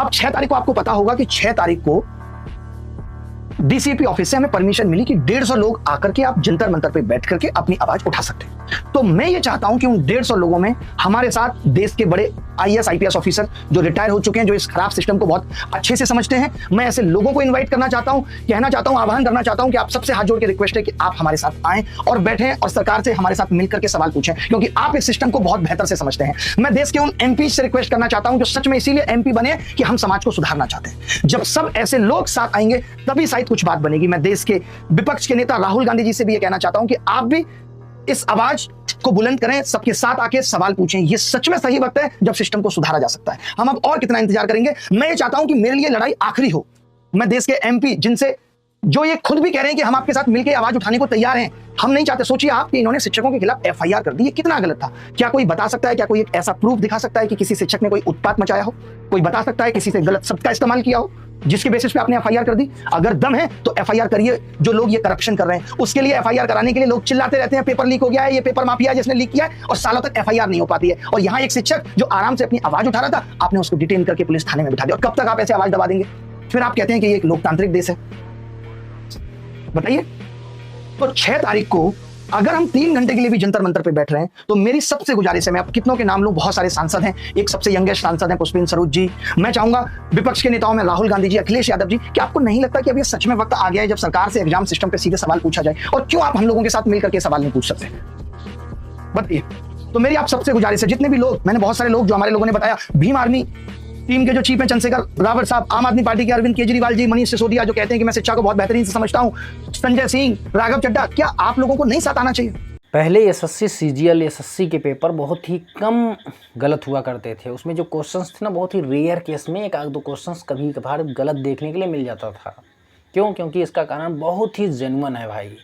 अब 6 तारीख को आपको पता होगा कि 6 तारीख को डीसीपी ऑफिस से हमें परमिशन मिली कि 150 लोग आकर के आप जंतर मंतर पे बैठ करके अपनी आवाज उठा सकते हैं। तो मैं ये चाहता हूं कि उन 150 लोगों में हमारे साथ देश के बड़े आईएएस आईपीएस ऑफिसर जो रिटायर हो चुके हैं, जो इस खराब सिस्टम को बहुत अच्छे से समझते हैं, मैं ऐसे लोगों को इन्वाइट करना चाहता हूं, कहना चाहता हूं, आह्वान करना चाहता हूं कि आप सबसे हाथ जोड़ के रिक्वेस्ट है कि आप हमारे साथ आएं और बैठें और सरकार से हमारे साथ मिलकर के सवाल पूछें, क्योंकि आप इस सिस्टम को बहुत बेहतर से समझते हैं। मैं देश के उन एमपी से रिक्वेस्ट करना चाहता हूं जो सच में इसीलिए एमपी बने कि हम समाज को सुधारना चाहते हैं। जब सब ऐसे लोग साथ आएंगे तभी शायद कुछ बात बनेगी। मैं देश के विपक्ष के नेता राहुल गांधी जी से भी ये कहना चाहता हूं कि आप भी इस आवाज को बुलंद करें, सबके साथ आके सवाल पूछें। ये सच में सही वक्त है जब सिस्टम को सुधारा जा सकता है। हम अब और कितना इंतजार करेंगे? मैं ये चाहता हूं कि मेरे लिए लड़ाई आखिरी हो। मैं देश के एमपी जिनसे जो ये खुद भी कह रहे हैं कि हम आपके साथ मिलकर आवाज उठाने को तैयार हैं, हम नहीं चाहते। सोचिए आप कि इन्होंने शिक्षकों के खिलाफ एफआईआर कर दी, ये कितना गलत था। क्या कोई बता सकता है, क्या कोई एक ऐसा प्रूफ दिखा सकता है कि किसी शिक्षक ने कोई उत्पात मचाया हो? कोई बता सकता है किसी से गलत शब्द का इस्तेमाल किया हो जिसके बेसिस पे आपने एफआईआर कर दी? अगर दम है तो एफआईआर करिए। जो लोग ये करप्शन कर रहे हैं उसके लिए एफआईआर कराने के लिए लोग चिल्लाते रहते हैं, पेपर लीक हो गया है, ये पेपर माफिया है जिसने लीक किया है, और सालों तक एफआईआर नहीं हो पाती है। और यहाँ एक शिक्षक जो आराम से अपनी आवाज उठा रहा था, आपने उसको डिटेन करके पुलिस थाने में बिठा दिया। और कब तक आप ऐसे आवाज दबा देंगे? फिर आप कहते हैं कि ये एक लोकतांत्रिक देश है। बताइए। तो 6 तारीख को अगर हम 3 घंटे के लिए भी जंतर मंतर पे बैठ रहे हैं तो मेरी सबसे गुजारिश है, मैं आप कितनों के नाम लूं, बहुत सारे सांसद हैं, एक सबसे यंगेस्ट सांसद हैं पुष्पेंद्र सरोज जी। मैं चाहूंगा विपक्ष के नेताओं में राहुल गांधी जी, अखिलेश यादव जी, कि आपको नहीं लगता कि अब ये सच में वक्त आ गया है जब सरकार से एग्जाम सिस्टम पे सीधे सवाल पूछा जाए? और क्यों आप हम लोगों के साथ मिलकर के सवाल नहीं पूछ सकते? बताइए। तो मेरी आप सबसे गुजारिश है, जितने भी लोग, मैंने बहुत सारे लोग जो हमारे लोगों ने बताया, भीम आर्मी टीम के जो चीफ हैं चंद्रशेखर रावत साहब, आम आदमी पार्टी के अरविंद केजरीवाल जी, मनीष सिसोदिया जो कहते हैं कि मैं शिक्षा को बहुत बेहतरीन से समझता हूं, संजय सिंह, राघव चड्ढा, क्या आप लोगों को नहीं साथ आना चाहिए? पहले एसएससी सीजीएल एसएससी के पेपर बहुत ही कम गलत हुआ करते थे। उसमें जो क्वेश्चंस थे ना, बहुत ही रेयर केस में एक आध दो क्वेश्चंस कभी कभार गलत देखने के लिए मिल जाता था। क्यों? क्योंकि इसका कारण बहुत ही जेन्युइन है भाई।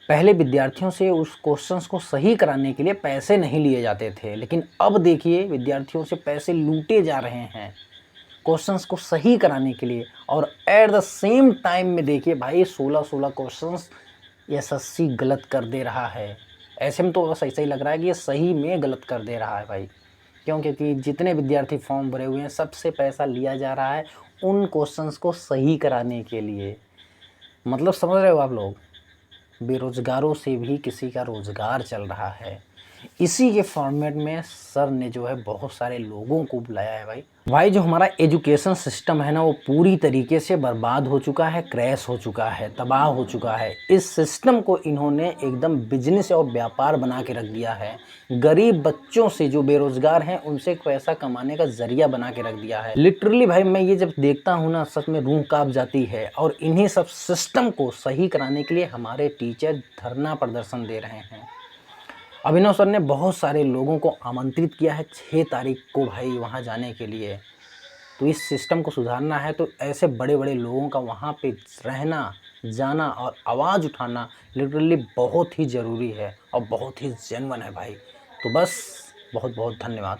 पहले विद्यार्थियों से उस क्वेश्चंस को सही कराने के लिए पैसे नहीं लिए जाते थे, लेकिन अब देखिए विद्यार्थियों से पैसे लूटे जा रहे हैं क्वेश्चंस को सही कराने के लिए। और एट द सेम टाइम में देखिए भाई 16 क्वेश्चंस एसएससी गलत कर दे रहा है। ऐसे में तो बस ऐसा ही लग रहा है कि ये सही में गलत कर दे रहा है भाई। क्यों? क्योंकि जितने विद्यार्थी फॉर्म भरे हुए हैं सबसे पैसा लिया जा रहा है उन क्वेश्चंस को सही कराने के लिए। मतलब समझ रहे हो आप लोग? बेरोजगारों से भी किसी का रोजगार चल रहा है। इसी के फॉर्मेट में सर ने जो है बहुत सारे लोगों को बुलाया है भाई जो हमारा एजुकेशन सिस्टम है ना, वो पूरी तरीके से बर्बाद हो चुका है, क्रैश हो चुका है, तबाह हो चुका है। इस सिस्टम को इन्होंने एकदम बिजनेस और व्यापार बना के रख दिया है। गरीब बच्चों से जो बेरोजगार हैं उनसे पैसा कमाने का जरिया बना के रख दिया है। लिटरली भाई मैं ये जब देखता हूँ ना, सच में रूह कांप जाती है। और इन्हीं सब सिस्टम को सही कराने के लिए हमारे टीचर धरना प्रदर्शन दे रहे हैं। अभिनव सर ने बहुत सारे लोगों को आमंत्रित किया है 6 तारीख को भाई वहाँ जाने के लिए। तो इस सिस्टम को सुधारना है तो ऐसे बड़े बड़े लोगों का वहाँ पे रहना, जाना और आवाज़ उठाना लिटरली बहुत ही ज़रूरी है और बहुत ही जेन्युइन है भाई। तो बस बहुत बहुत धन्यवाद।